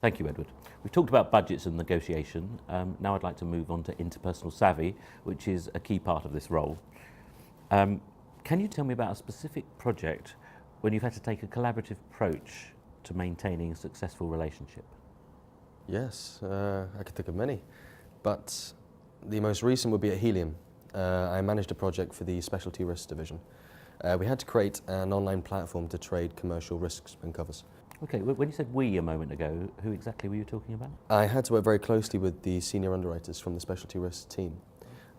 Thank you, Edward. We've talked about budgets and negotiation. Now I'd like to move on to interpersonal savvy, which is a key part of this role. Can you tell me about a specific project when you've had to take a collaborative approach to maintaining a successful relationship? Yes, I could think of many, but the most recent would be at Helium. I managed a project for the specialty risks division. We had to create an online platform to trade commercial risks and covers. Okay, when you said we a moment ago, who exactly were you talking about? I had to work very closely with the senior underwriters from the specialty risks team.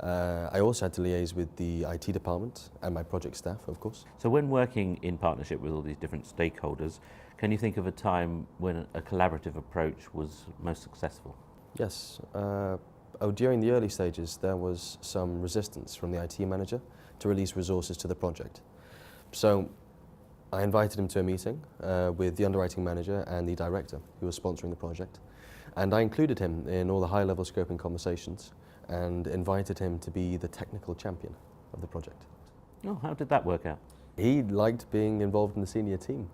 I also had to liaise with the IT department and my project staff, of course. So when working in partnership with all these different stakeholders, can you think of a time when a collaborative approach was most successful? Yes. During the early stages, there was some resistance from the IT manager to release resources to the project. So I invited him to a meeting with the underwriting manager and the director who was sponsoring the project. And I included him in all the high-level scoping conversations and invited him to be the technical champion of the project. Oh, how did that work out? He liked being involved in the senior team.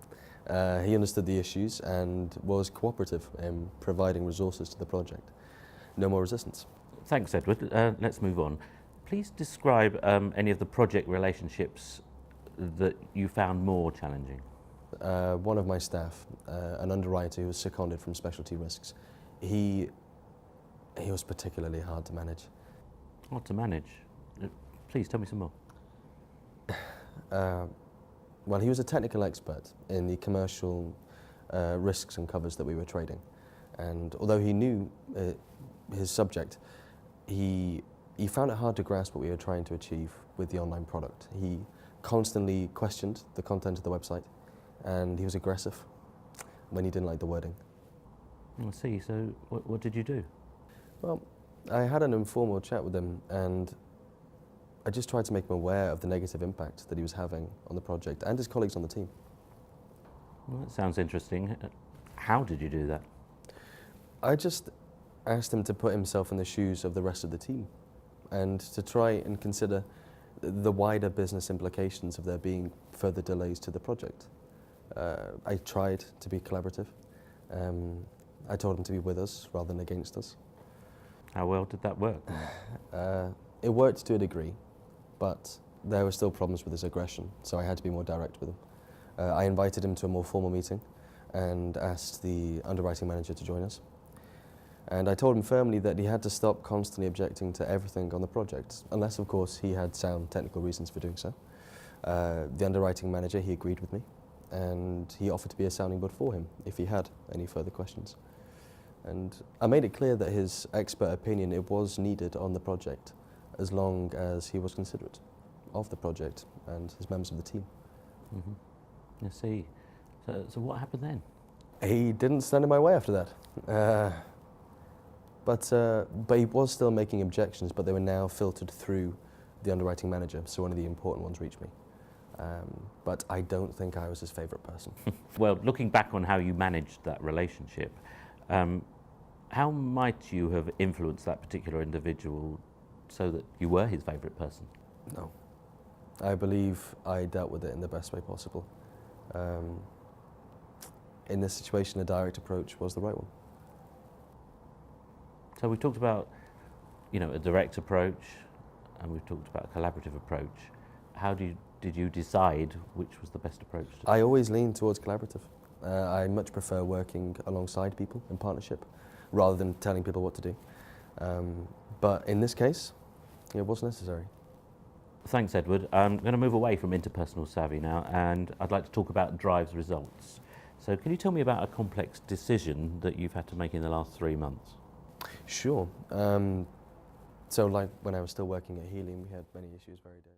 He understood the issues and was cooperative in providing resources to the project. No more resistance. Thanks, Edward. Let's move on. Please describe any of the project relationships that you found more challenging. One of my staff, an underwriter who was seconded from specialty risks, he was particularly hard to manage. Hard to manage? Please tell me some more. Well, he was a technical expert in the commercial risks and covers that we were trading. And although he knew his subject, he found it hard to grasp what we were trying to achieve with the online product. He constantly questioned the content of the website, and he was aggressive when he didn't like the wording. I see. So what did you do? Well, I had an informal chat with him, and I just tried to make him aware of the negative impact that he was having on the project and his colleagues on the team. Well, that sounds interesting. How did you do that? I just asked him to put himself in the shoes of the rest of the team and to try and consider the wider business implications of there being further delays to the project. I tried to be collaborative. I told him to be with us rather than against us. How well did that work? It worked to a degree, but there were still problems with his aggression, so I had to be more direct with him. I invited him to a more formal meeting and asked the underwriting manager to join us. And I told him firmly that he had to stop constantly objecting to everything on the project, unless, of course, he had sound technical reasons for doing so. The underwriting manager, he agreed with me, and he offered to be a sounding board for him if he had any further questions. And I made it clear that his expert opinion, it was needed on the project, as long as he was considerate of the project and his members of the team. Mm-hmm. I see. So what happened then? He didn't stand in my way after that. But he was still making objections, but they were now filtered through the underwriting manager, so one of the important ones reached me. But I don't think I was his favourite person. Well, looking back on how you managed that relationship, how might you have influenced that particular individual so that you were his favourite person? No. I believe I dealt with it in the best way possible. In this situation, a direct approach was the right one. So we've talked about, a direct approach, and we've talked about a collaborative approach. How did you decide which was the best approach? I always lean towards collaborative. I much prefer working alongside people in partnership, rather than telling people what to do. But in this case, it was necessary. Thanks, Edward. I'm going to move away from interpersonal savvy now, and I'd like to talk about drives results. So can you tell me about a complex decision that you've had to make in the last 3 months? Sure. So like when I was still working at Helium, we had many issues very daily.